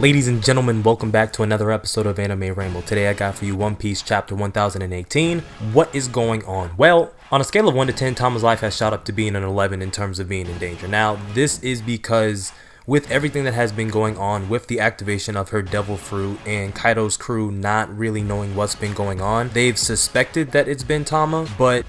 Ladies and gentlemen, welcome back to another episode of Anime Rainbow. Today I got for you One Piece chapter 1018. What is going on? Well, on a scale of 1 to 10, Tama's life has shot up to being an 11 in terms of being in danger. Now, this is because with everything that has been going on with the activation of her devil fruit and Kaido's crew not really knowing what's been going on, they've suspected that it's been Tama, but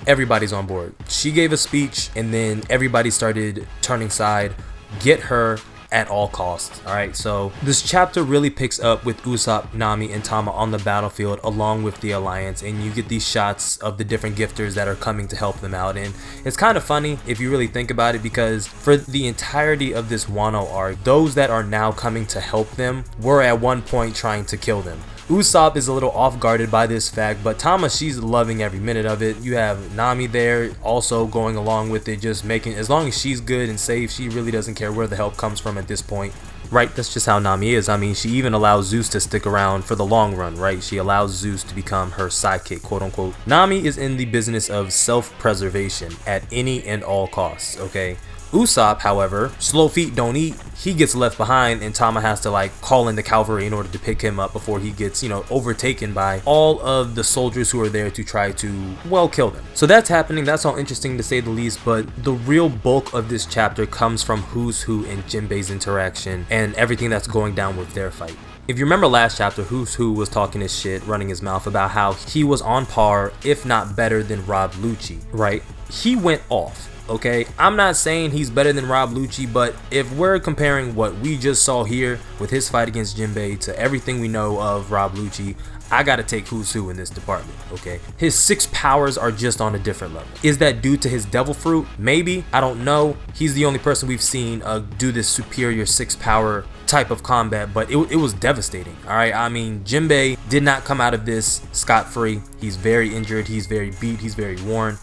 everybody's on board. She gave a speech and then everybody started turning side. Get her at all costs. Alright, so this chapter really picks up with Usopp, Nami, and Tama on the battlefield along with the Alliance, and you get these shots of the different gifters that are coming to help them out. And it's kind of funny if you really think about it, because for the entirety of this Wano arc, those that are now coming to help them were at one point trying to kill them. Usopp is a little off guarded by this fact, but Tama, she's loving every minute of it. You have Nami there also going along with it, just making, as long as she's good and safe, she really doesn't care where the help comes from at this point. Right, that's just how Nami is. I mean, she even allows Zeus to stick around for the long run, right? She allows Zeus to become her sidekick, quote unquote. Nami is in the business of self-preservation at any and all costs, okay? Usopp, however, slow feet don't eat. He gets left behind and Tama has to like call in the cavalry in order to pick him up before he gets, overtaken by all of the soldiers who are there to try to, well, kill them. So that's happening. That's all interesting to say the least, but the real bulk of this chapter comes from Who's Who and Jinbei's interaction and everything that's going down with their fight. If you remember last chapter, Who's Who was talking his shit, running his mouth about how he was on par, if not better than Rob Lucci, right? He went off. Okay, I'm not saying he's better than Rob Lucci, but if we're comparing what we just saw here with his fight against Jinbei to everything we know of Rob Lucci, I gotta take Who's Who in this department, okay? His 6 powers are just on a different level. Is that due to his devil fruit? Maybe, I don't know. He's the only person we've seen do this superior 6 power type of combat, but it was devastating. All right, I mean, Jinbei did not come out of this scot-free. He's very injured, he's very beat, he's very worn.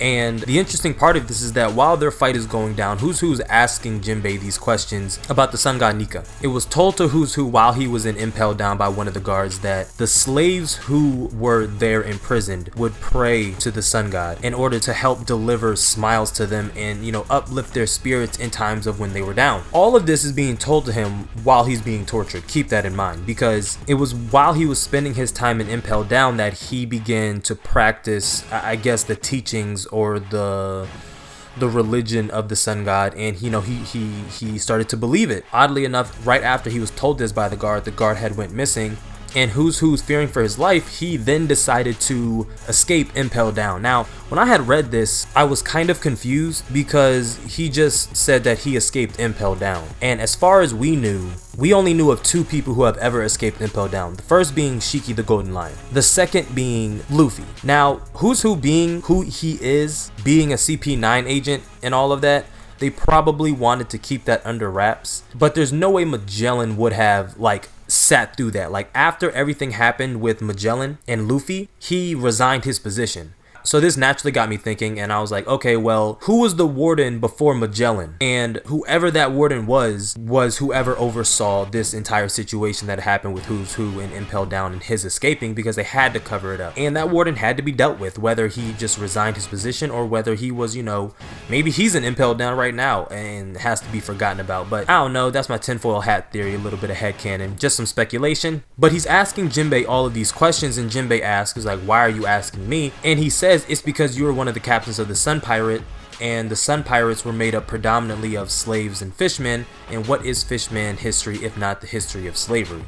And the interesting part of this is that while their fight is going down, Who's Who's asking Jinbei these questions about the sun god Nika. It was told to Who's Who while he was impaled down by one of the guards that the slaves who were there imprisoned would pray to the sun god in order to help deliver smiles to them and, uplift their spirits in times of when they were down. All of this is being told to him while he's being tortured. Keep that in mind, because it was while he was spending his time impaled down that he began to practice, I guess, the teachings or the religion of the sun god, and he started to believe it. Oddly enough, right after he was told this by the guard had went missing, and Who's fearing for his life, he then decided to escape impelled down. Now, when I had read this, I was kind of confused because he just said that he escaped impelled down, and as far as we knew, we only knew of 2 people who have ever escaped impelled down. The first being Shiki the Golden Lion, the second being Luffy. Now, Who's Who being who he is, being a CP9 agent and all of that, they probably wanted to keep that under wraps, but there's no way Magellan would have sat through that. After everything happened with Magellan and Luffy, he resigned his position. So this naturally got me thinking, and I was like, okay, well, who was the warden before Magellan? And whoever that warden was whoever oversaw this entire situation that happened with Who's Who and impelled down and his escaping, because they had to cover it up. And that warden had to be dealt with, whether he just resigned his position or whether he was, maybe he's an impelled down right now and has to be forgotten about. But I don't know, that's my tinfoil hat theory, a little bit of headcanon, just some speculation. But he's asking Jinbei all of these questions, and Jinbei asks, why are you asking me? And he says, it's because you were one of the captains of the Sun Pirate, and the Sun Pirates were made up predominantly of slaves and fishmen, and what is fishman history if not the history of slavery?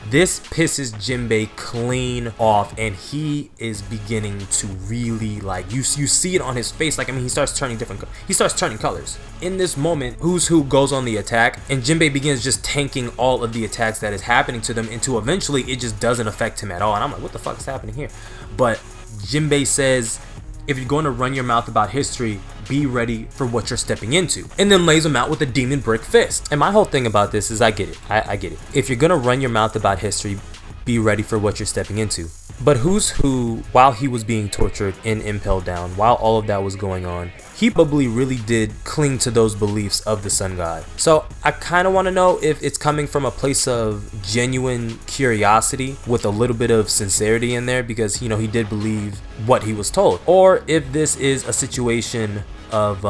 This pisses Jinbei clean off, and he is beginning to really you see it on his face. He starts turning colors. In this moment, Who's Who goes on the attack, and Jinbei begins just tanking all of the attacks that is happening to them until eventually it just doesn't affect him at all. And I'm like, what the fuck is happening here? But Jinbei says, if you're going to run your mouth about history, be ready for what you're stepping into. And then lays him out with a demon brick fist. And my whole thing about this is I get it. I get it. If you're going to run your mouth about history, be ready for what you're stepping into. But Who's Who, while he was being tortured and impelled down, while all of that was going on, he probably really did cling to those beliefs of the sun god. So I kind of want to know if it's coming from a place of genuine curiosity with a little bit of sincerity in there, because he did believe what he was told, or if this is a situation of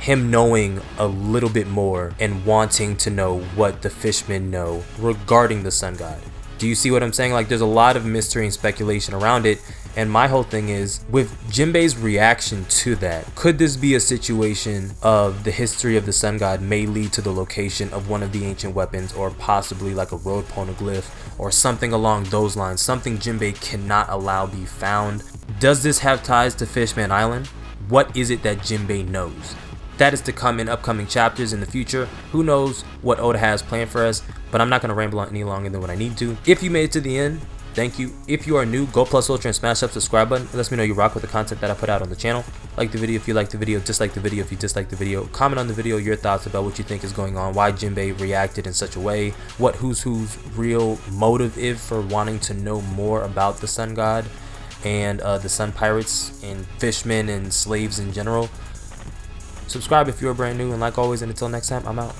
him knowing a little bit more and wanting to know what the fishmen know regarding the sun god. Do you see what I'm saying? Like, there's a lot of mystery and speculation around it. And my whole thing is, with Jinbei's reaction to that, could this be a situation of the history of the sun god may lead to the location of one of the ancient weapons, or possibly like a road poneglyph or something along those lines, something Jinbei cannot allow be found? Does this have ties to Fishman Island? What is it that Jinbei knows? That is to come in upcoming chapters in the future. Who knows what Oda has planned for us, but I'm not going to ramble on any longer than what I need to. If you made it to the end, thank you. If you are new, go plus ultra and smash that subscribe button. It lets me know you rock with the content that I put out on the channel. Like the video if you like the video, dislike the video if you dislike the video. Comment on the video your thoughts about what you think is going on, why Jinbei reacted in such a way, what who's real motive is for wanting to know more about the sun god and the sun pirates and fishmen and slaves in general. Subscribe if you're brand new, and like always, and until next time, I'm out.